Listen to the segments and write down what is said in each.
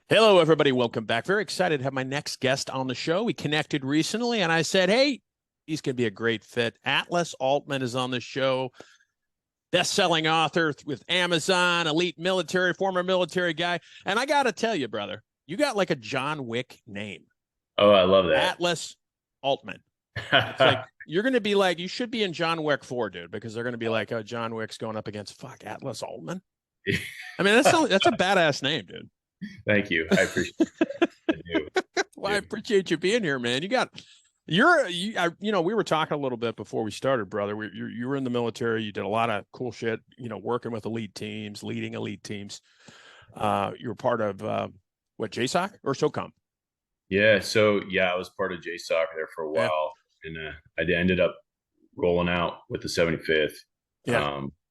Hello, everybody. Welcome back. Very excited to have my next guest on the show. We connected recently, and I said, hey, he's going to be a great fit. Atlas Aultman is on the show. Best-selling author with Amazon, elite military, former military guy. And I got to tell you, brother, you got like a John Wick name. Oh, I love that. Atlas Aultman. It's like, you're going to be like, you should be in John Wick 4, dude, because they're going to be like, oh, John Wick's going up against, Atlas Aultman. I mean, that's a badass name, dude. Thank you. I appreciate it. I do. Well, I appreciate you being here, man. We were talking a little bit before we started, brother. You were in the military. You did a lot of cool shit, working with elite teams, leading elite teams. You were part of JSOC or SOCOM? Yeah. So I was part of JSOC there for a while, and I ended up rolling out with the 75th.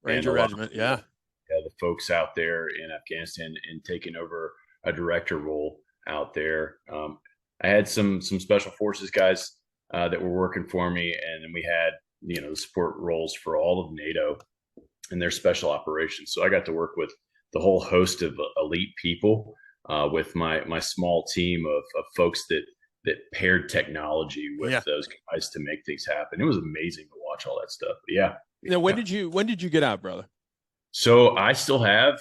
Ranger Regiment. Yeah. The folks out there in Afghanistan and taking over a director role out there. I had some special forces guys that were working for me, and then we had the support roles for all of NATO and their special operations. So I got to work with the whole host of elite people with my small team of folks that paired technology with those guys to make things happen. It was amazing to watch all that stuff. But yeah. Now, when did you get out, brother? So I still have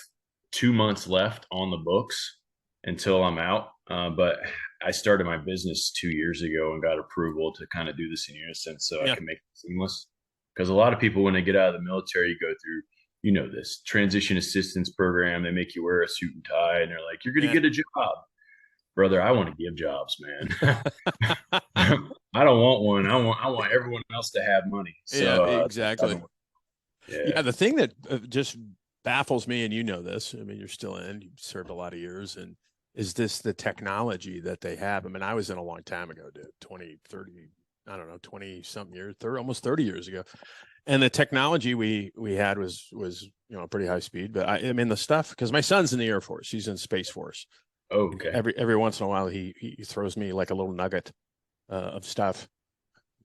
2 months left on the books until I'm out. But I started my business 2 years ago and got approval to kind of do this in unison so I can make it seamless. Because a lot of people, when they get out of the military, go through, this transition assistance program. They make you wear a suit and tie, and they're like, you're going to get a job. Brother, I want to give jobs, man. I don't want one. I want everyone else to have money. So, exactly. Yeah, the thing that just baffles me, and this, I mean, you're still in, you've served a lot of years, and is this the technology that they have? I mean, I was in a long time ago, dude, 20, 30, I don't know, 20 something years, almost 30 years ago. And the technology we had was pretty high speed. But I mean, the stuff, because my son's in the Air Force, he's in Space Force. Oh, okay. Every once in a while, he throws me like a little nugget of stuff.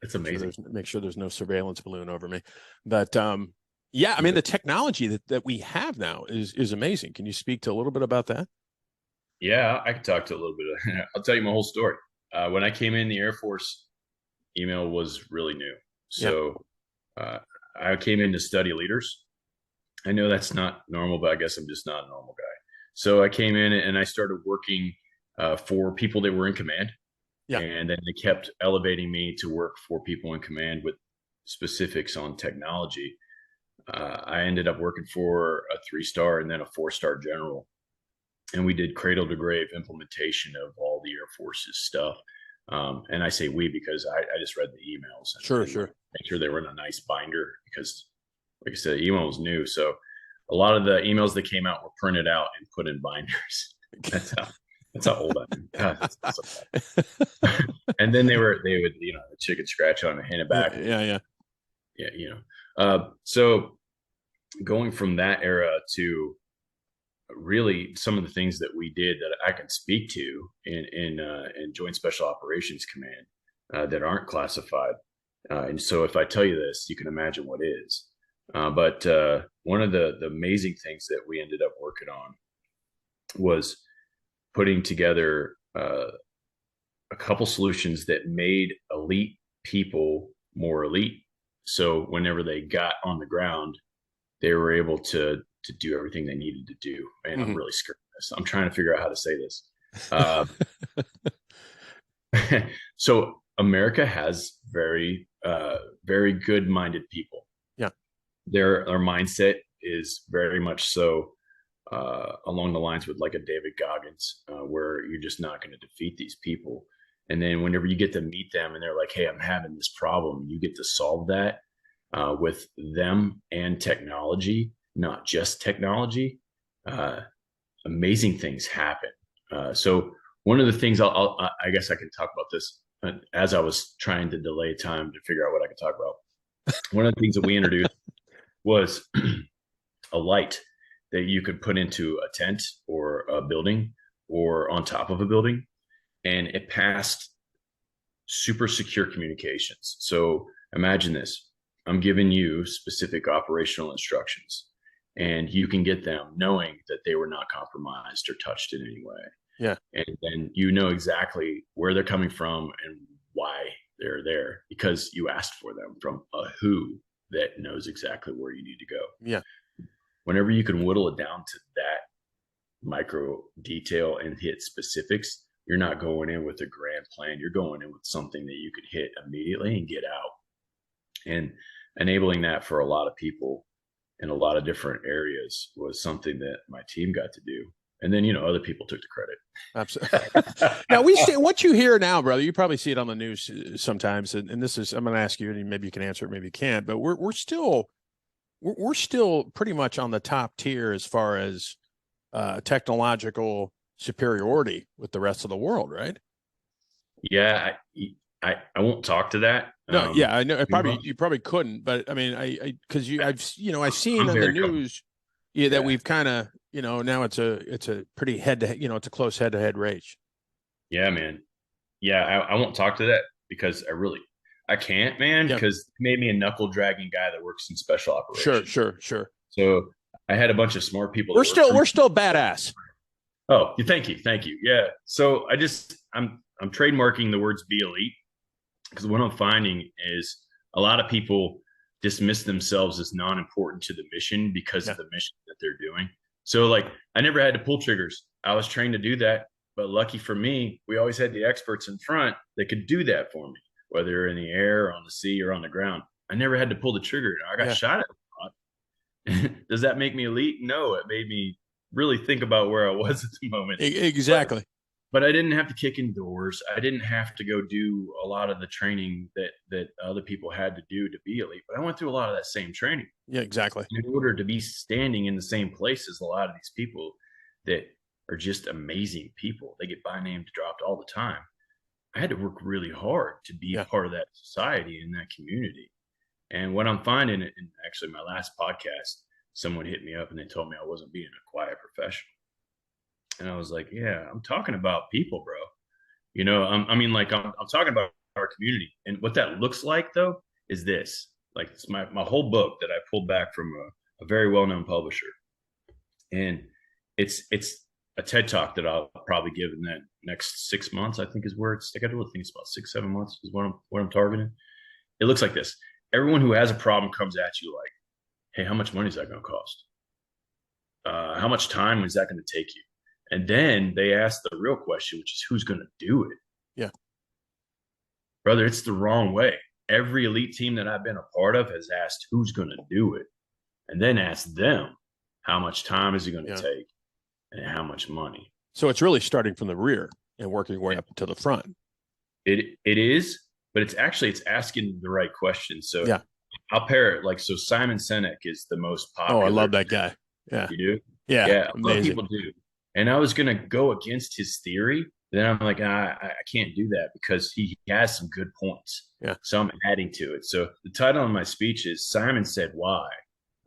It's amazing. Make sure there's no surveillance balloon over me. But yeah, I mean, the technology that we have now is amazing. Can you speak to a little bit about that? Yeah, I can talk to a little bit. I'll tell you my whole story. When I came in the Air Force, email was really new. So I came in to study leaders. I know that's not normal, but I guess I'm just not a normal guy. So I came in and I started working for people that were in command. Yeah. And then they kept elevating me to work for people in command with specifics on technology. I ended up working for a 3-star and then a 4-star general. And we did cradle to grave implementation of all the Air Force's stuff. And I say we because I just read the emails. Sure. Make sure they were in a nice binder because, like I said, email was new. So a lot of the emails that came out were printed out and put in binders. That's how old I am. So and then they would, the chicken scratch on and hand it back. Yeah. So going from that era to really some of the things that we did that I can speak to in Joint Special Operations Command that aren't classified. And so if I tell you this, you can imagine what is. But one of the amazing things that we ended up working on was putting together a couple solutions that made elite people more elite. So whenever they got on the ground, they were able to do everything they needed to do. Man, I'm really scared of this. I'm trying to figure out how to say this. So America has very, very good-minded people. Yeah. Their mindset is very much so along the lines with like a David Goggins, where you're just not going to defeat these people. And then whenever you get to meet them and they're like, hey, I'm having this problem, you get to solve that with them and technology, not just technology. Amazing things happen. So one of the things I guess I can talk about this as I was trying to delay time to figure out what I could talk about. One of the things that we introduced was a light that you could put into a tent or a building or on top of a building, and it passed super secure communications. So imagine this. I'm giving you specific operational instructions, and you can get them knowing that they were not compromised or touched in any way. Yeah. And then you know exactly where they're coming from and why they're there, because you asked for them from a who that knows exactly where you need to go. Yeah. Whenever you can whittle it down to that micro detail and hit specifics, you're not going in with a grand plan. You're going in with something that you could hit immediately and get out. And enabling that for a lot of people in a lot of different areas was something that my team got to do. And then, other people took the credit. Absolutely. Now we see what you hear now, brother. You probably see it on the news sometimes. And this is, I'm going to ask you, and maybe you can answer it, maybe you can't, but we're still pretty much on the top tier as far as technological superiority with the rest of the world, right? Yeah. I won't talk to that. No, yeah, I know. You probably couldn't, but I mean, because I've seen on the news, that we've kind of, now it's a pretty head to head, it's a close head to head race. Yeah, man. Yeah, I won't talk to that because I can't, man, because it made me a knuckle dragging guy that works in special operations. Sure. So I had a bunch of smart people. We're still badass. Oh, thank you. Yeah. So I'm trademarking the words "be elite" because what I'm finding is a lot of people dismiss themselves as non-important to the mission because of the mission that they're doing. So like, I never had to pull triggers. I was trained to do that, but lucky for me, we always had the experts in front that could do that for me, whether in the air, on the sea, or on the ground. I never had to pull the trigger. I got shot at a lot. Does that make me elite? No, it made me really think about where I was at the moment. Exactly. But I didn't have to kick in doors. I didn't have to go do a lot of the training that other people had to do to be elite. But I went through a lot of that same training. Yeah, exactly. In order to be standing in the same place as a lot of these people that are just amazing people. They get by names dropped all the time. I had to work really hard to be part of that society and that community. And what I'm finding, in actually my last podcast, someone hit me up and they told me I wasn't being a quiet professional. And I was like, yeah, I'm talking about people, bro. I'm talking about our community. And what that looks like, though, is this. Like, it's my whole book that I pulled back from a very well-known publisher. And it's a TED Talk that I'll probably give in that next 6 months, I think is where it's. I got to think it's about 6-7 months is what I'm targeting. It looks like this. Everyone who has a problem comes at you like, hey, how much money is that going to cost? How much time is that going to take you? And then they ask the real question, which is who's going to do it? Yeah. Brother, it's the wrong way. Every elite team that I've been a part of has asked who's going to do it. And then ask them how much time is it going to take and how much money. So it's really starting from the rear and working way up to the front. It is, but it's asking the right question. So I'll pair it so Simon Sinek is the most popular. Oh, I love that guy. Yeah. You do? Yeah. A lot of people do. And I was going to go against his theory. Then I'm like, I can't do that because he has some good points. Yeah. So I'm adding to it. So the title of my speech is Simon Said Why.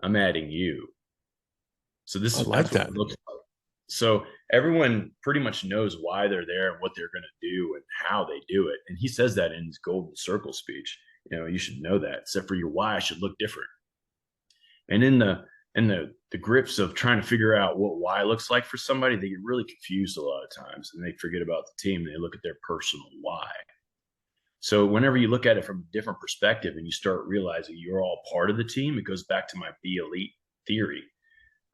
I'm adding you. So this is like that. What it looks like. So everyone pretty much knows why they're there and what they're going to do and how they do it. And he says that in his golden circle speech. You should know that, except for your why should look different. And in the grips of trying to figure out what why looks like for somebody, they get really confused a lot of times and they forget about the team. They look at their personal why. So whenever you look at it from a different perspective and you start realizing you're all part of the team, it goes back to my be elite theory.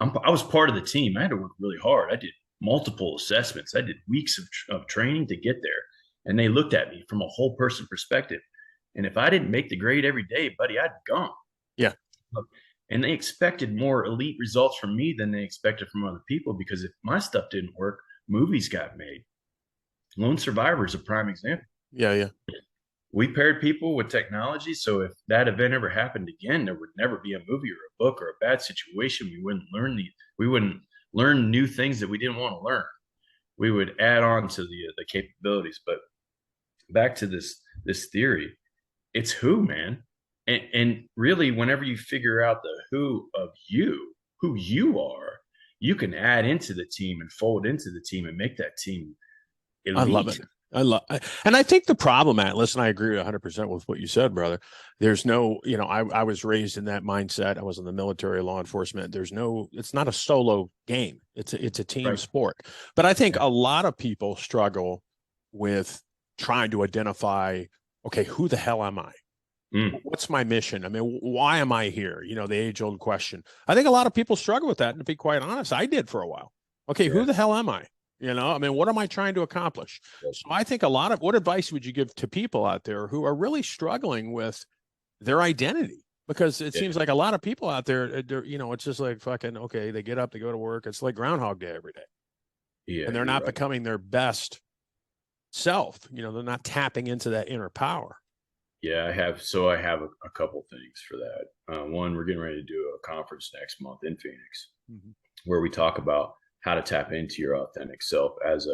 I was part of the team. I had to work really hard. I did multiple assessments. I did weeks of training to get there. And they looked at me from a whole person perspective. And if I didn't make the grade every day, buddy, I'd gone. Yeah. And they expected more elite results from me than they expected from other people, because if my stuff didn't work, movies got made. Lone Survivor is a prime example. Yeah. We paired people with technology, so if that event ever happened again, there would never be a movie or a book or a bad situation. We wouldn't learn new things that we didn't want to learn. We would add on to the capabilities. But back to this theory, it's who, man. And really, whenever you figure out the who of you, who you are, you can add into the team and fold into the team and make that team elite. I love it. And I think the problem, Atlas, and I agree 100% with what you said, brother. There's no, I was raised in that mindset. I was in the military, law enforcement. It's not a solo game. It's a team Right. sport. But I think Yeah. a lot of people struggle with trying to identify, okay, who the hell am I? Mm. What's my mission? I mean, why am I here? The age old question. I think a lot of people struggle with that. And to be quite honest, I did for a while. Okay, who Yeah. the hell am I? I mean, what am I trying to accomplish? So I think what advice would you give to people out there who are really struggling with their identity? Because it Yeah. seems like a lot of people out there, it's just like fucking, okay, they get up, they go to work. It's like Groundhog Day every day. Yeah. And they're You're not right. becoming their best self. They're not tapping into that inner power. Yeah, I have a couple things for that. One, we're getting ready to do a conference next month in Phoenix, Mm-hmm. where we talk about how to tap into your authentic self as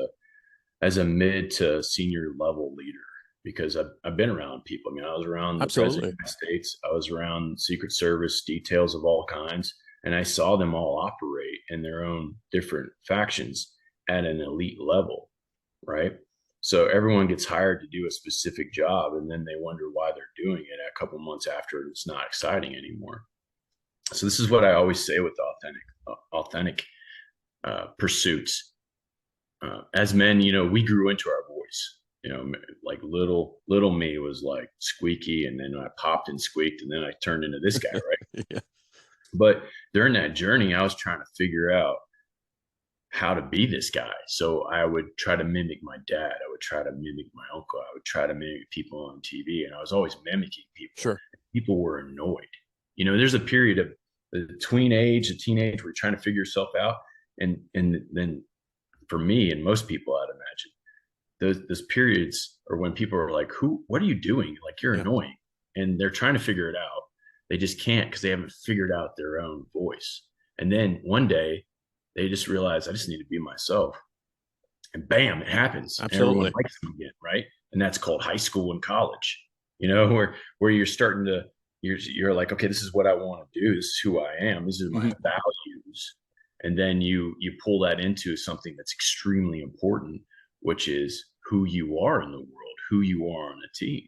a mid to senior level leader. Because I've been around people. I mean, I was around the president Absolutely. of the United States. I was around Secret Service details of all kinds, and I saw them all operate in their own different factions at an elite level, right? So everyone gets hired to do a specific job, and then they wonder why they're doing it a couple months after it's not exciting anymore. So this is what I always say with authentic pursuits. As men, we grew into our voice. Like little me was like squeaky, and then I popped and squeaked, and then I turned into this guy, right? Yeah. But during that journey, I was trying to figure out how to be this guy. So I would try to mimic my dad. I would try to mimic my uncle. I would try to mimic people on TV, and I was always mimicking people. Sure. People were annoyed. There's a period of the tween age, the teenage, where you're trying to figure yourself out, and then for me and most people, I'd imagine those periods are when people are like, what are you doing? Like, you're Yeah. annoying. And they're trying to figure it out. They just can't, because they haven't figured out their own voice. And then one day they just realize, I just need to be myself. And bam, it happens. And everyone Absolutely. likes them again, right? And that's called high school and college, where you're starting to, you're like, okay, this is what I want to do. This is who I am. These are my Mm-hmm. values. And then you pull that into something that's extremely important, which is who you are in the world, who you are on a team.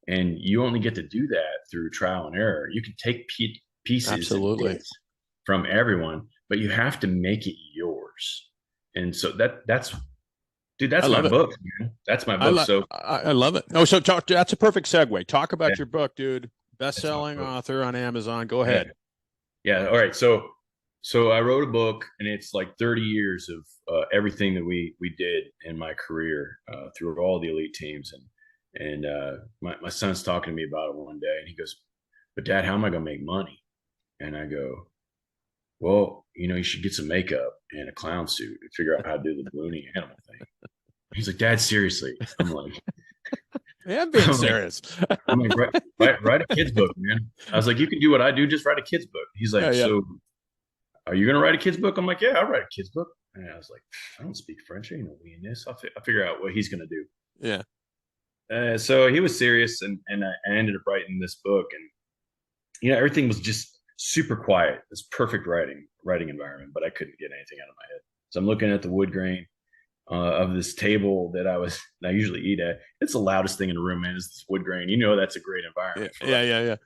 And you only get to do that through trial and error. You can take pieces and Absolutely. bits from everyone, but you have to make it yours. And so that's dude, I that's my love it. book, man. That's my book. So I love it. Oh, so that's a perfect segue. Talk yeah, about your book, dude. that's my Best-selling book. author on Amazon. Go Yeah. ahead. Yeah. All right. So I wrote a book, and it's like 30 years of everything that we did in my career through all the elite teams. And my son's talking to me about it one day, and he goes, "But Dad, how am I going to make money?" And I go, "Well, you should get some makeup and a clown suit and figure out how to do the balloony animal thing." He's like, "Dad, seriously?" Yeah, I'm being I'm like, serious. I'm like, write a kid's book, man. I was like, "You can do what I do, just write a kid's book." He's Yeah, like, yeah. "So are you going to write a kid's book?" I'm like, "Yeah, I'll write a kid's book." And I was like, "I don't speak French. I ain't no we in this. I'll figure out what he's going to do." Yeah. So he was serious, and I ended up writing this book, and everything was just super quiet. This perfect writing environment, but I couldn't get anything out of my head. So I'm looking at the wood grain of this table that I usually eat at. It's the loudest thing in the room, man. Is this wood grain? That's a great Yeah. environment for Yeah. writing. Yeah. Yeah.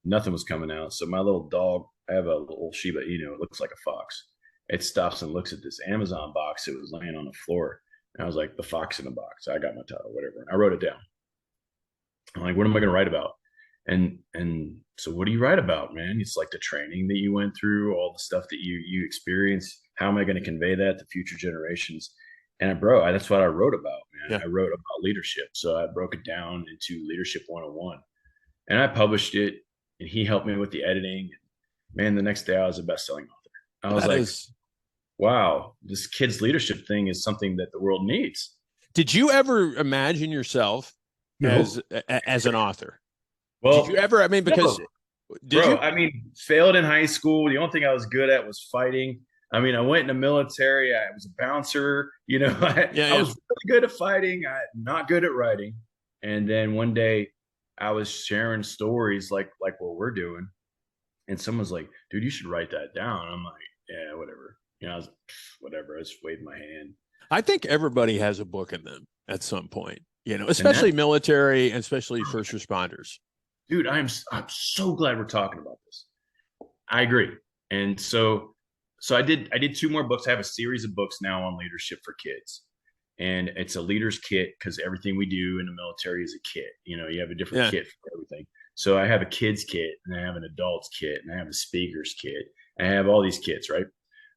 Nothing was coming out. So my little dog, I have a little Shiba Inu. It looks like a fox. It stops and looks at this Amazon box that was laying on the floor. And I was like, "The Fox in the Box." I got my title, whatever. I wrote it down. I'm like, "What am I going to write about?" And so, what do you write about, man? It's like the training that you went through, all the stuff that you experienced. How am I going to convey that to future generations? And that's what I wrote about, man. Yeah. I wrote about leadership. So I broke it down into Leadership 101, and I published it. And he helped me with the editing. Man, the next day I was a best-selling author. I was That like, is. wow, this kid's leadership thing is something that the world needs. Did you ever imagine yourself No. as an author? Did you Well, ever? I mean, because no, did bro. you? I mean, failed in high school. The only thing I was good at was fighting. I mean, I went in the military. I was a bouncer. Yeah. I Yeah. was really good at fighting. Not good at writing. And then one day, I was sharing stories like what we're doing, and someone's like, "Dude, you should write that down." I'm like, "Yeah, whatever." I was like, whatever. I just waved my hand. I think everybody has a book in them. at some point, And especially military and especially first responders. dude, I'm so glad we're talking about this. I agree. And so I did two more books. I have a series of books now on leadership for kids. And it's a leader's kit because everything we do in the military is a kit. You have a different Yeah. kit for everything. So I have a kids kit, and I have an adults kit, and I have a speakers kit, and I have all these kits, right?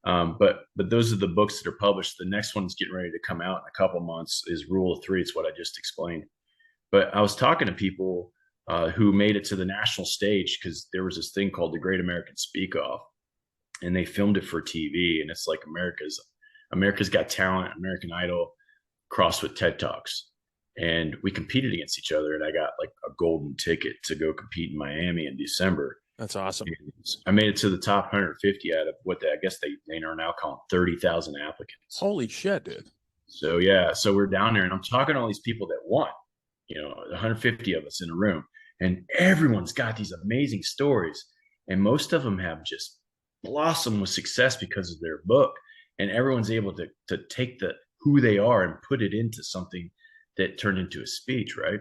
But those are the books that are published. The next one's getting ready to come out in a couple months. Is Rule of Three. It's what I just explained. But I was talking to people who made it to the national stage because there was this thing called the Great American Speak Off, and they filmed it for TV, and it's like America's Got Talent, American Idol, crossed with TED Talks. And we competed against each other, and I got like a golden ticket to go compete in Miami in December. That's awesome. And I made it to the top 150 out of what I guess they are now calling 30,000 applicants. Holy shit, dude. So yeah, so we're down there, and I'm talking to all these people that won, 150 of us in a room, and everyone's got these amazing stories, and most of them have just blossomed with success because of their book, and everyone's able to take who they are and put it into something that turned into a speech, right?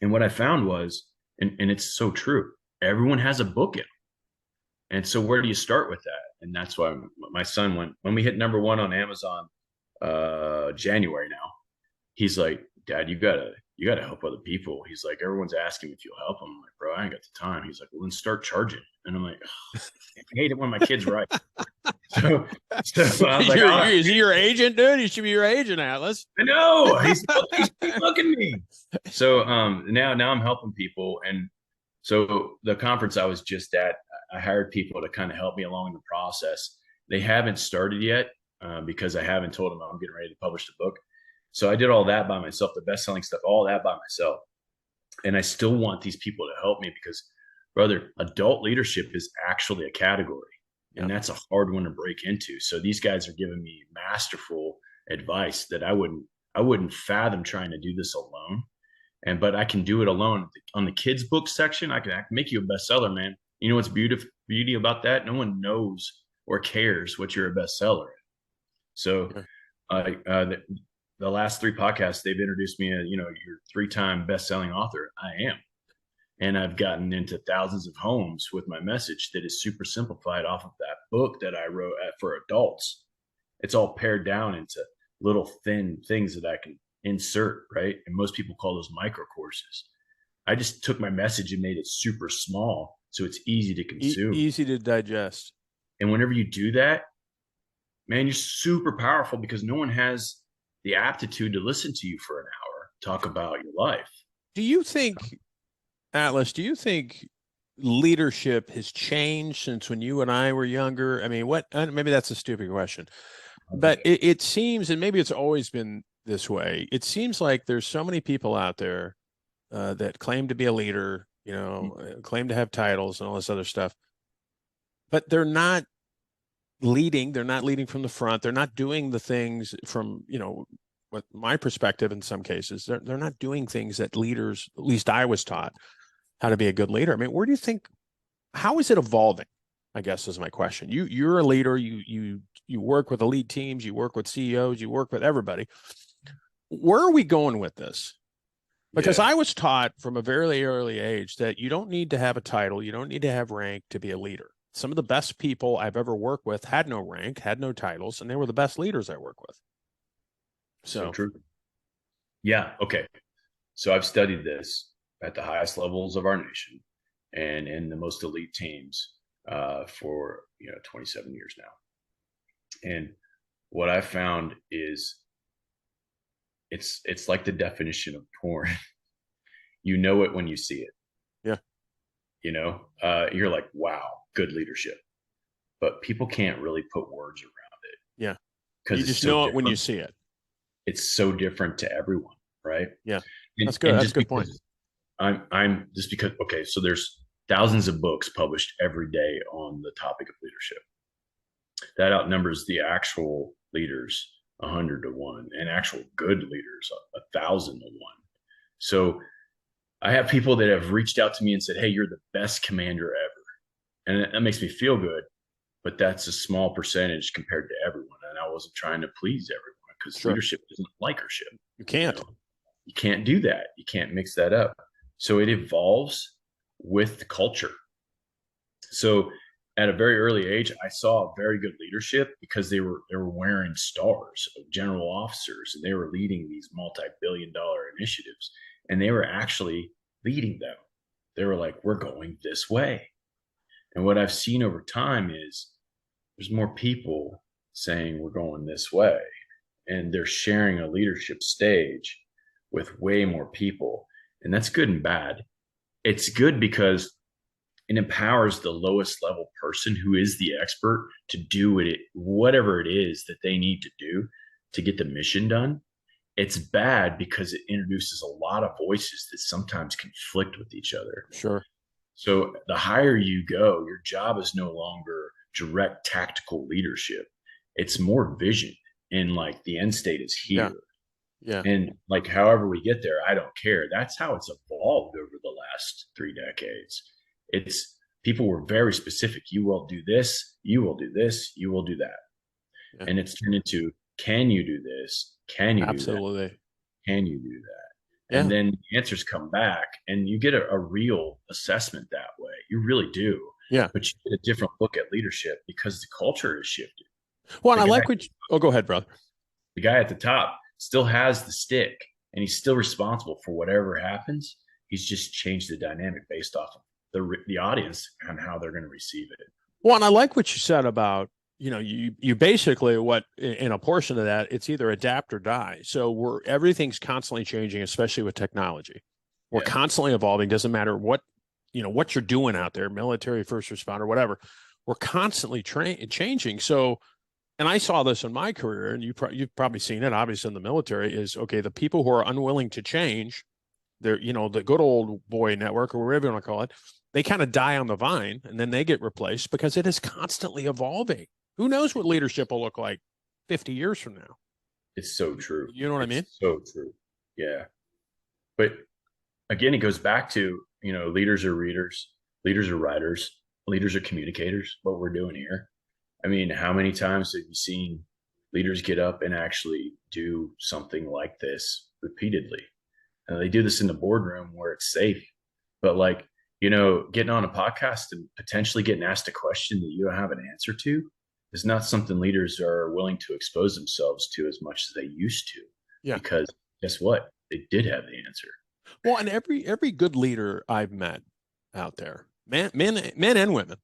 And what I found was, and it's so true, everyone has a book in them. And so where do you start with that? And that's why my son when we hit #1 on Amazon January now, he's like, Dad, you gotta help other people. He's like, everyone's asking if you'll help them. I'm like, bro, I ain't got the time. He's like, well, then start charging. And I'm like, oh, I hate it when my kids write. So I was like, is he your agent, dude? He should be your agent, Atlas. I know. He's looking at me. So now I'm helping people. And so the conference I was just at, I hired people to kind of help me along the process. They haven't started yet because I haven't told them I'm getting ready to publish the book. So I did all that by myself, the best-selling stuff, all that by myself. And I still want these people to help me because, brother, adult leadership is actually a category. And that's a hard one to break into. So these guys are giving me masterful advice that I wouldn't fathom trying to do this alone. But I can do it alone. On the kids book section, I can make you a bestseller, man. You know what's beauty about that? No one knows or cares what you're a bestseller in. So the last 3 podcasts, they've introduced me as, you're 3-time best-selling author. I am. And I've gotten into thousands of homes with my message that is super simplified off of that book that I wrote for adults. It's all pared down into little thin things that I can insert, right? And most people call those micro courses. I just took my message and made it super small so it's easy to consume. Easy to digest. And whenever you do that, man, you're super powerful because no one has the aptitude to listen to you for an hour, talk about your life. Do you think, Atlas, leadership has changed since when you and I were younger? I mean, maybe that's a stupid question, but it seems, and maybe it's always been this way, it seems like there's so many people out there that claim to be a leader, claim to have titles and all this other stuff, but they're not leading. They're not leading from the front. They're not doing the things from, with my perspective in some cases, they're not doing things that leaders, at least I was taught how to be a good leader. I mean, where do you think, how is it evolving? I guess is my question. You're a leader. You work with elite teams. You work with CEOs. You work with everybody. Where are we going with this? Because I was taught from a very early age that you don't need to have a title. You don't need to have rank to be a leader. Some of the best people I've ever worked with had no rank, had no titles, and they were the best leaders I work with. So true. Yeah. Okay. So I've studied this at the highest levels of our nation and in the most elite teams for 27 years now. And what I found is it's like the definition of porn. You know it when you see it. Yeah. You're like, wow, good leadership. But people can't really put words around it. Yeah. Because you just know it when you see it. It's so different to everyone, right? Yeah. That's good. That's a good point. I'm just because, okay, so there's thousands of books published every day on the topic of leadership. That outnumbers the actual leaders 100 to 1 and actual good leaders 1,000 to 1. So I have people that have reached out to me and said, hey, you're the best commander ever. And that makes me feel good, but that's a small percentage compared to everyone. And I wasn't trying to please everyone. because Sure. leadership isn't likership. You You can't. know, you can't do that. You can't mix that up. So it evolves with culture. So at a very early age, I saw very good leadership because they were wearing stars of general officers and they were leading these multi-billion-dollar initiatives and they were actually leading them. They were like, we're going this way. And what I've seen over time is there's more people saying we're going this way and they're sharing a leadership stage with way more people. And that's good and bad. It's good because it empowers the lowest level person who is the expert to do whatever it is that they need to do to get the mission done. It's bad because it introduces a lot of voices that sometimes conflict with each other. Sure. So the higher you go, your job is no longer direct tactical leadership. It's more vision and like the end state is Yeah. here. Yeah. And like however we get there, I don't care. That's how it's evolved over the last 3 decades. It's people were very specific. You will do this, you will do this, you will do that. Yeah. And it's turned into can you do this? Can you do that? Absolutely. Can you do that? Yeah. And then the answers come back and you get a real assessment that way. You really do. Yeah. But you get a different look at leadership because the culture has shifted. Well, and The I guy, like what oh, go ahead, brother. the guy at the top still has the stick and he's still responsible for whatever happens. He's just changed the dynamic based off of the audience and how they're going to receive it. Well, and I like what you said about, you basically what in a portion of that, it's either adapt or die. So everything's constantly changing, especially with technology. We're constantly evolving. Doesn't matter what you're doing out there, military, first responder, whatever. We're constantly changing. So, and I saw this in my career, and you've probably seen it, obviously in the military, is okay. The people who are unwilling to change, they're the good old boy network or whatever you want to call it, they kind of die on the vine, and then they get replaced because it is constantly evolving. Who knows what leadership will look like 50 years from now? It's so true. You know what I mean? So true. Yeah. But again, it goes back to, leaders are readers, leaders are writers, leaders are communicators, what we're doing here. I mean, how many times have you seen leaders get up and actually do something like this repeatedly? And they do this in the boardroom where it's safe. But like, getting on a podcast and potentially getting asked a question that you don't have an answer to is not something leaders are willing to expose themselves to as much as they used to. Yeah. Because guess what? They did have the answer. Well, and every good leader I've met out there, men and women,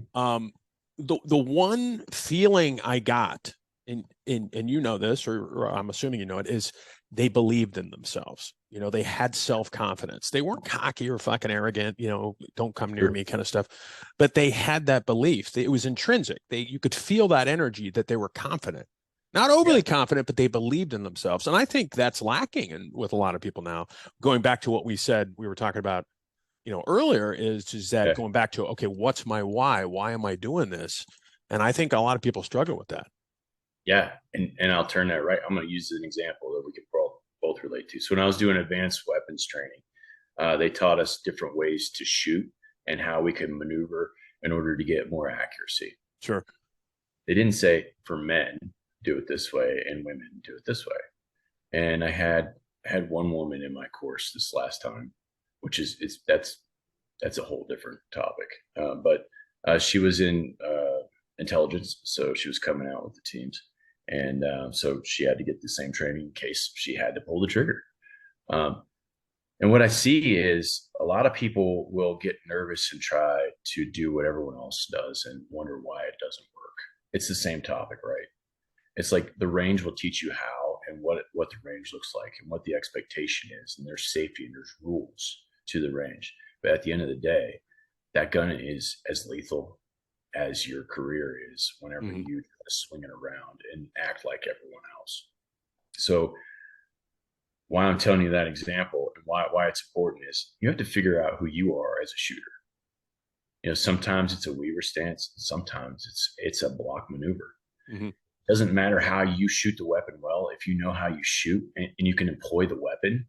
the one feeling I got, and this, or I'm assuming you know it, is they believed in themselves. They had self-confidence. They weren't cocky or fucking arrogant, don't come near me kind of stuff, but they had that belief. It was intrinsic. You could feel that energy that they were confident, not overly confident, but they believed in themselves. And I think that's lacking with a lot of people now. Going back to what we were talking about, earlier is that going back to, okay, what's my why? Why am I doing this? And I think a lot of people struggle with that. Yeah. And I'll turn that right. I'm going to use an example that we could both relate to. So when I was doing advanced weapons training, they taught us different ways to shoot and how we could maneuver in order to get more accuracy. Sure. They didn't say for men, do it this way, and women, do it this way. And I had one woman in my course this last time, which that's a whole different topic. But she was in intelligence, so she was coming out with the teams. And so she had to get the same training in case she had to pull the trigger. And what I see is a lot of people will get nervous and try to do what everyone else does and wonder why it doesn't work. It's the same topic, right? It's like the range will teach you how and what the range looks like and what the expectation is. And there's safety and there's rules to the range. But at the end of the day, that gun is as lethal as your career is whenever you try to swing it around and act like everyone else. So why I'm telling you that example and why it's important is you have to figure out who you are as a shooter. Sometimes it's a weaver stance, sometimes it's a block maneuver. It doesn't matter how you shoot the weapon well. If you know how you shoot and you can employ the weapon,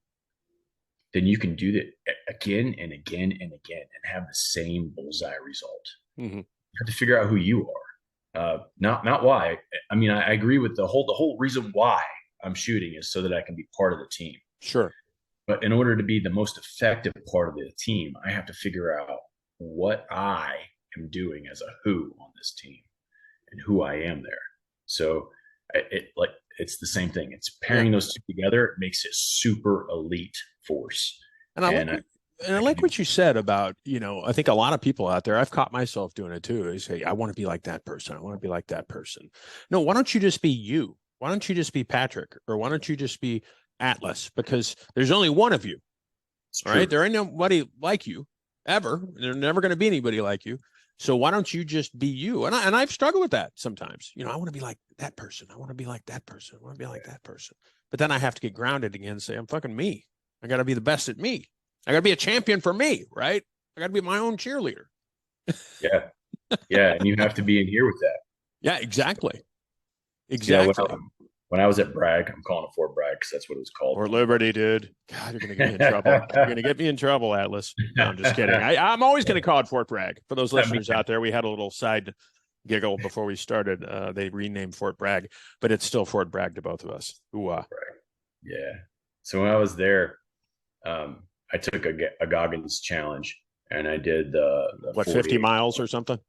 then you can do that again and again and again and have the same bullseye result. You have to figure out who you are. Not why. I mean, I agree with the whole reason why I'm shooting is so that I can be part of the team. Sure. But in order to be the most effective part of the team, I have to figure out what I am doing as a who on this team and who I am there. So it's the same thing. It's pairing those two together. It makes it super elite force. And I like what you said about, I think a lot of people out there, I've caught myself doing it too. They say, I want to be like that person. I want to be like that person. No, why don't you just be you? Why don't you just be Patrick? Or why don't you just be Atlas? Because there's only one of you, right? There ain't nobody like you ever. There's never going to be anybody like you. So why don't you just be you? And I've struggled with that sometimes. I want to be like that person. I want to be like that person. I want to be like that person. But then I have to get grounded again and say, I'm fucking me. I got to be the best at me. I got to be a champion for me, right? I got to be my own cheerleader. Yeah. Yeah. And you have to be in here with that. Yeah, exactly. Exactly. When I was at Bragg, I'm calling it Fort Bragg because that's what it was called. Fort Liberty, dude. God, you're going to get me in trouble. You're going to get me in trouble, Atlas. No, I'm just kidding. I'm always going to call it Fort Bragg. For those listeners out there, we had a little side giggle before we started. They renamed Fort Bragg, but it's still Fort Bragg to both of us. Ooh-ah. Yeah. So when I was there, I took a Goggins challenge, and I did the 50 miles or something?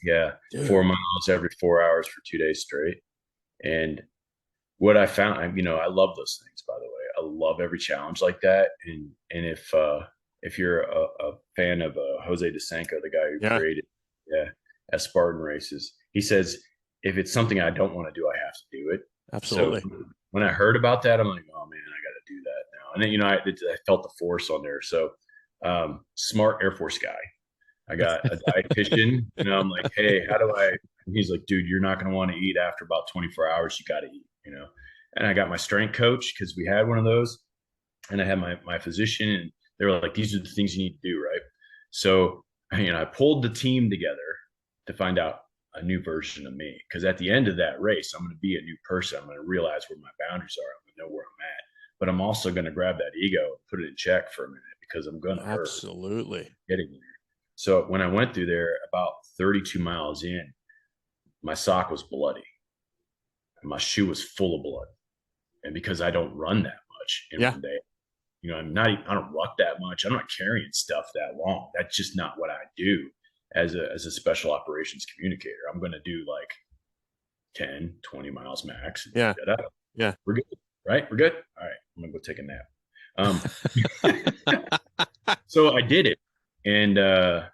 Yeah. Dude. 4 miles every 4 hours for 2 days straight. And what I found, I love those things, by the way. I love every challenge like that. And if you're a fan of Jose DeSanco, the guy who created as Spartan races, he says, if it's something I don't want to do, I have to do it. Absolutely. So when I heard about that, I'm like, oh man, I got to do that now. And then, I felt the force on there. So smart Air Force guy. I got a dietitian, I'm like, hey, how do I, and he's like, dude, you're not going to want to eat after about 24 hours. You got to eat, and I got my strength coach because we had one of those, and I had my physician, and they were like, these are the things you need to do. Right. So, I pulled the team together to find out a new version of me. Cause at the end of that race, I'm going to be a new person. I'm going to realize where my boundaries are. I'm going to know where I'm at, but I'm also going to grab that ego and put it in check for a minute because I'm going to absolutely getting there. So when I went through there, about 32 miles in, my sock was bloody and my shoe was full of blood. And because I don't run that much in one day, I don't walk that much. I'm not carrying stuff that long. That's just not what I do as a special operations communicator. I'm going to do like 10, 20 miles max. Yeah. Yeah. We're good. Right. We're good. All right. I'm going to go take a nap. So I did it. And, I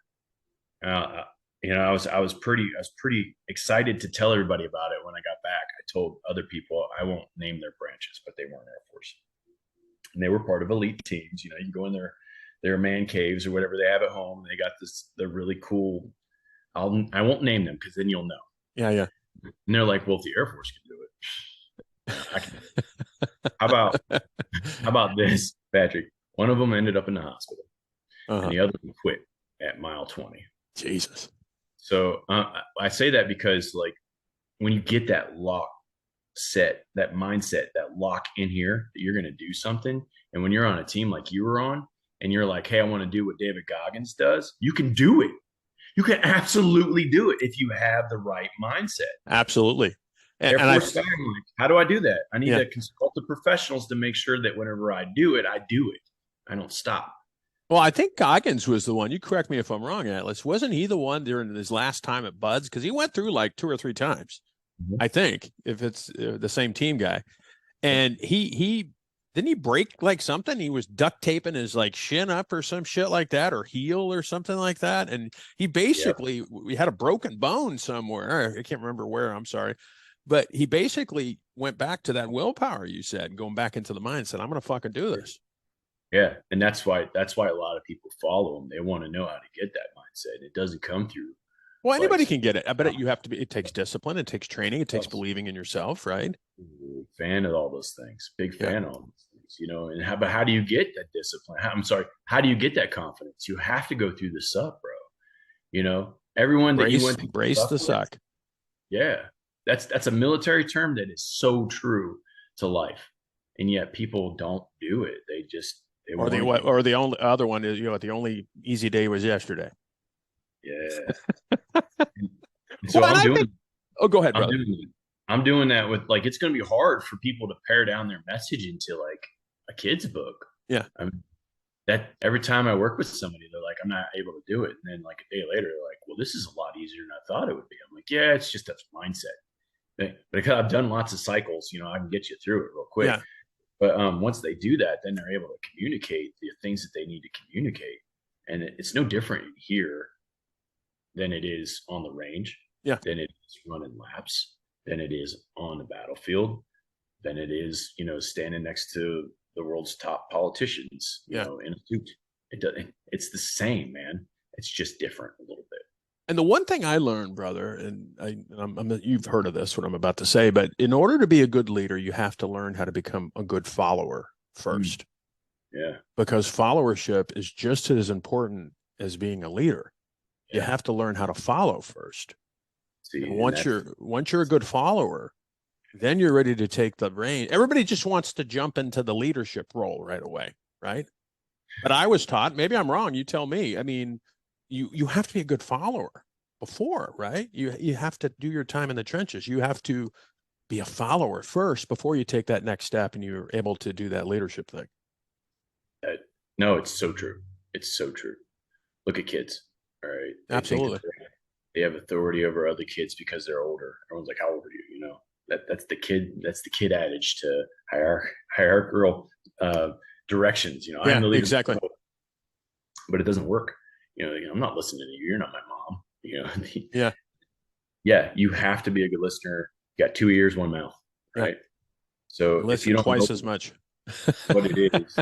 was pretty excited to tell everybody about it when I got back. I told other people, I won't name their branches, but they weren't Air Force. And they were part of elite teams. You go in their man caves or whatever they have at home. They got they're really cool. I won't name them because then you'll know. Yeah. Yeah. And they're like, well, if the Air Force can do it, I can. How about this, Patrick? One of them ended up in the hospital. And the other one quit at mile 20. Jesus. So I say that because, like, when you get that lock set, that mindset, that lock in here that you're going to do something, and when you're on a team like you were on, and you're like, hey, I want to do what David Goggins does, you can do it. You can absolutely do it if you have the right mindset. Absolutely. And I'm like, how do I do that? I need to consult the professionals to make sure that whenever I do it. I don't stop. Well, I think Goggins was the one. You correct me if I'm wrong, Atlas. Wasn't he the one during his last time at Bud's? Because he went through like 2 or 3 times, I think, if it's the same team guy. And he didn't he break like something? He was duct taping his like shin up or some shit like that, or heel or something like that. And he basically we had a broken bone somewhere. I can't remember where. I'm sorry. But he basically went back to that willpower, you said, going back into the mindset. I'm going to fucking do this. Yeah. And that's why a lot of people follow him. They want to know how to get that mindset. It doesn't come through. Well, anybody can get it. I bet you have to be, it takes discipline. It takes training. It takes believing in yourself, right? Fan of all those things. Big fan of all those things, and how do you get that discipline? How do you get that confidence? You have to go through the suck, bro. Everyone that you went to brace the suck. Yeah. That's a military term that is so true to life. And yet people don't do it. Or the only other one is, the only easy day was yesterday. Yeah. So I'm doing Oh, go ahead, I'm brother. doing that. I'm doing that with like it's going to be hard for people to pare down their message into like a kid's book. Yeah. I'm that every time I work with somebody, they're like, I'm not able to do it. And then like a day later, they're like, well, this is a lot easier than I thought it would be. I'm like, yeah, it's just a mindset. But because I've done lots of cycles, you know, I can get you through it real quick. Yeah. But once they do that, then they're able to communicate the things that they need to communicate. And it's no different here than it is on the range, Yeah. than it is running laps, than it is on the battlefield, than it is, you know, standing next to the world's top politicians, you Yeah. know, in a suit. It's the same, man. It's just different a little bit. And the one thing I learned, brother, and you've heard of this, what I'm about to say, but in order to be a good leader, you have to learn how to become a good follower first. Yeah. Because followership is just as important as being a leader. You have to learn how to follow first. See, and once you're a good follower, then you're ready to take the reign. Everybody just wants to jump into the leadership role right away, right? But I was taught, maybe I'm wrong, you tell me. I mean, you have to be a good follower before, right? You have to do your time in the trenches. You have to be a follower first before you take that next step and you're able to do that leadership thing. No, it's so true. It's so true. Look at kids. All right. Absolutely. They have authority over other kids because they're older. Everyone's like, how old are you? You know, that's the kid adage to hierarchical directions. You know, yeah, I'm the leader. exactly. But it doesn't work. You know, I'm not listening to you. You're not my mom. You know, yeah. Yeah, you have to be a good listener. You got 2 ears, 1 mouth, right? Yeah. So listen if you don't twice know as much what it is,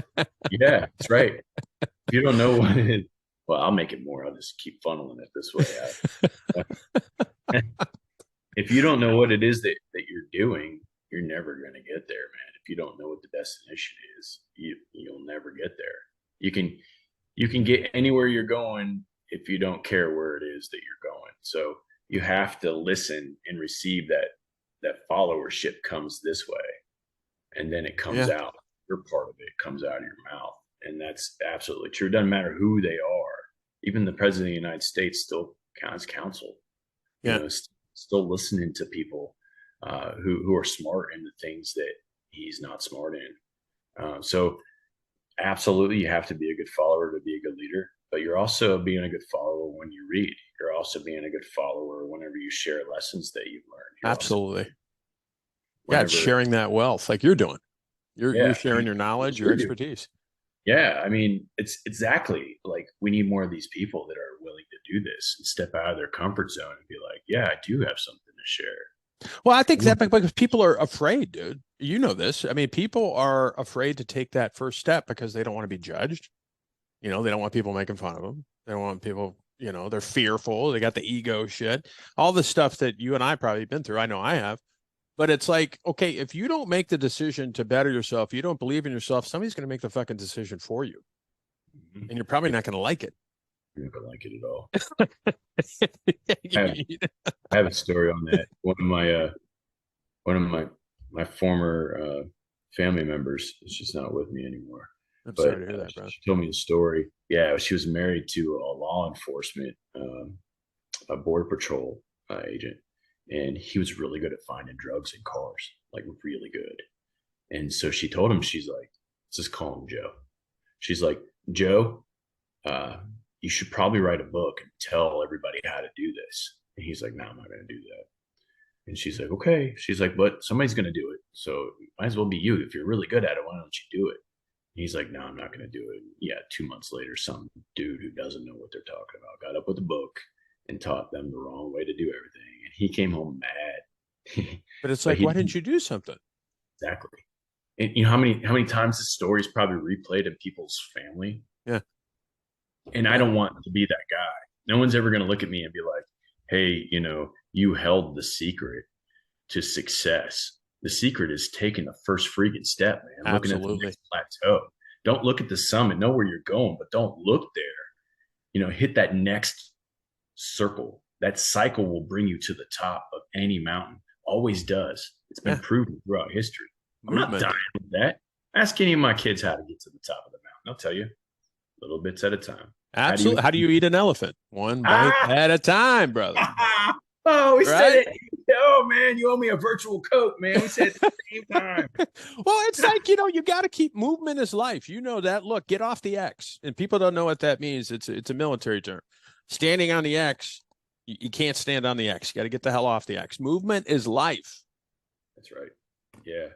yeah, that's right. If you don't know what it is, well, I'll make it more. I'll just keep funneling it this way. If you don't know what it is that you're doing, you're never going to get there, man. If you don't know what the destination is, you'll never get there. You can get anywhere you're going if you don't care where it is that you're going. So you have to listen and receive that followership comes this way, and then it comes out. Your part of it comes out of your mouth, and that's absolutely true. It doesn't matter who they are. Even the president of the United States still counts counsel. You know, still listening to people who are smart in the things that he's not smart in. So absolutely, you have to be a good follower to be a good leader, but you're also being a good follower when you read. You're also being a good follower whenever you share lessons that you've learned. Absolutely. It's sharing that wealth like you're doing. You're sharing your knowledge, your expertise. Yeah, I mean, it's exactly like we need more of these people that are willing to do this and step out of their comfort zone and be like, yeah, I do have something to share. Well, I think that because people are afraid, dude. You know this. I mean, people are afraid to take that first step because they don't want to be judged. You know, they don't want people making fun of them. They don't want people, you know, they're fearful. They got the ego shit, all the stuff that you and I probably been through. I know I have. But it's like, okay, if you don't make the decision to better yourself, you don't believe in yourself, somebody's going to make the fucking decision for you. Mm-hmm. And you're probably not going to like it. You're not going to like it at all. I have a story on that. One of my former family members is just not with me anymore. I'm sorry to hear that, bro. She told me the story. Yeah, she was married to a law enforcement, a border patrol agent. And he was really good at finding drugs in cars, like really good. And so she told him, she's like, let's just call him Joe. She's like, Joe, you should probably write a book and tell everybody how to do this. And he's like, no, I'm not going to do that. And she's like, okay. She's like, but somebody's going to do it. So it might as well be you. If you're really good at it, why don't you do it? And he's like, no, I'm not going to do it. And yeah, 2 months later, some dude who doesn't know what they're talking about got up with a book and taught them the wrong way to do everything. And he came home mad. But it's like, why didn't you do something? Exactly. And you know how many times this story is probably replayed in people's family? Yeah. And I don't want to be that guy. No one's ever going to look at me and be like, hey, you know, you held the secret to success. The secret is taking the first freaking step, man. Absolutely. Looking at the next plateau. Don't look at the summit. Know where you're going, but don't look there. You know, hit that next circle. That cycle will bring you to the top of any mountain. Always does. It's been proven throughout history. I'm not dying with that. Ask any of my kids how to get to the top of the mountain. They'll tell you little bits at a time. Absolutely. How do you eat an elephant? One bite at a time, brother. Oh, we said it. oh man, you owe me a virtual Coke, man. We said at the same time. Well, it's like, you got to keep movement is life. You know that. Look, get off the X. And people don't know what that means. It's a military term. Standing on the X, you can't stand on the X. You got to get the hell off the X. Movement is life. That's right. Yeah.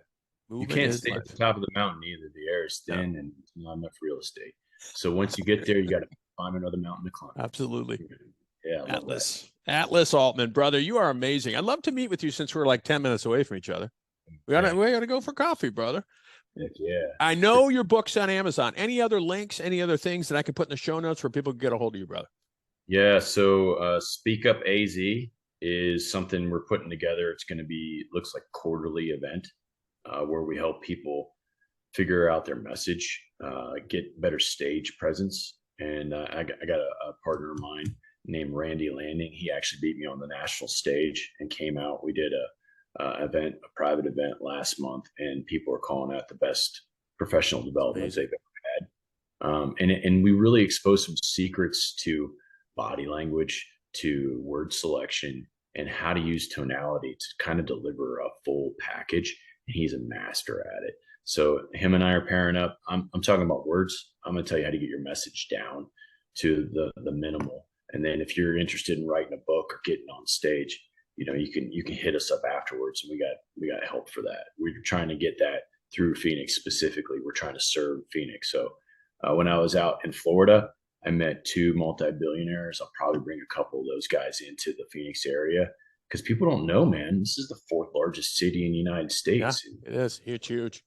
Movement you can't is stay life. at the top of the mountain either. The air is thin and there's not enough real estate. So once you get there, you got to find another mountain to climb. Absolutely. Yeah. Atlas Aultman, brother, you are amazing. I'd love to meet with you since we're like 10 minutes away from each other. We gotta go for coffee, brother. Heck yeah. I know your book's on Amazon. Any other links, any other things that I can put in the show notes where people can get a hold of you, brother? Yeah. So Speak Up AZ is something we're putting together. It's going to be, looks like quarterly event where we help people figure out their message, get better stage presence. And I got a partner of mine named Randy Landing. He actually beat me on the national stage and came out. We did a private event last month, and people are calling out the best professional development they've ever had. And we really exposed some secrets to body language, to word selection, and how to use tonality to kind of deliver a full package. And he's a master at it. So him and I are pairing up. I'm talking about words. I'm going to tell you how to get your message down to the minimal. And then if you're interested in writing a book or getting on stage, you can hit us up afterwards, and we got help for that. We're trying to get that through Phoenix specifically. We're trying to serve Phoenix. So when I was out in Florida, I met 2 multi-billionaires. I'll probably bring a couple of those guys into the Phoenix area because people don't know, man. This is the 4th largest city in the United States. Yeah, it is huge.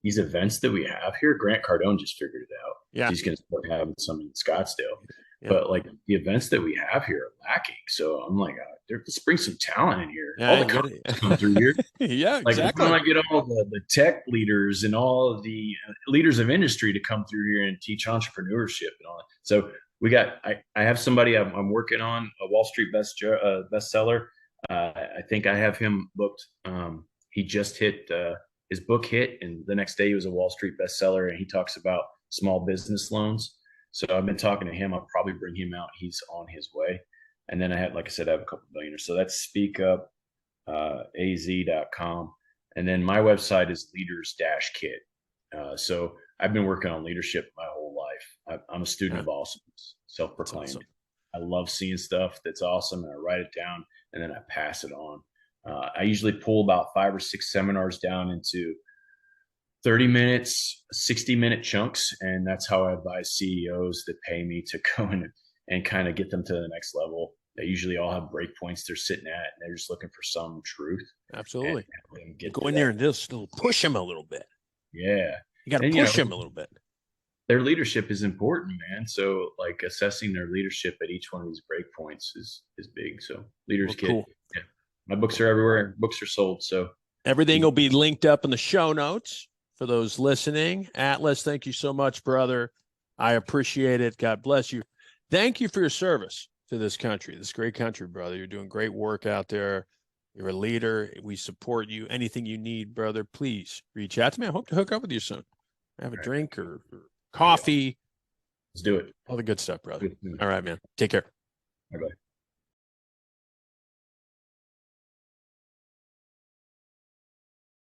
These events that we have here, Grant Cardone just figured it out. Yeah, he's going to start having some in Scottsdale. Yeah. But like the events that we have here are lacking. So I'm like, let's bring some talent in here. Yeah, all the companies come through here. Yeah, like, exactly. Why don't I get all the tech leaders and all of the leaders of industry to come through here and teach entrepreneurship and all that? So I have somebody I'm working on, a Wall Street bestseller. I think I have him booked. He just hit his book hit, and the next day he was a Wall Street bestseller, and he talks about small business loans. So I've been talking to him. I'll probably bring him out. He's on his way. And then I have a couple billionaires. So that's speakupaz.com. And then my website is leaders-kit. So I've been working on leadership my whole life. I'm a student of awesomeness, self-proclaimed. Awesome. I love seeing stuff that's awesome, and I write it down, and then I pass it on. I usually pull about 5 or 6 seminars down into 30 minutes, 60-minute chunks. And that's how I advise CEOs that pay me to go in and kind of get them to the next level. They usually all have break points they're sitting at, and they're just looking for some truth. Absolutely. Go in there and just push them a little bit. Yeah. You got to push them a little bit. Their leadership is important, man. So like assessing their leadership at each one of these break points is big. So Leaders Kit. Cool. Yeah. My books are everywhere. Books are sold. So everything will be linked up in the show notes for those listening. Atlas, thank you so much, brother. I appreciate it. God bless you. Thank you for your service to this country, this great country, brother. You're doing great work out there. You're a leader. We support you. Anything you need, brother, please reach out to me. I hope to hook up with you soon. Have a drink or coffee. Let's do it. All the good stuff, brother. All right, man. Take care. Bye-bye.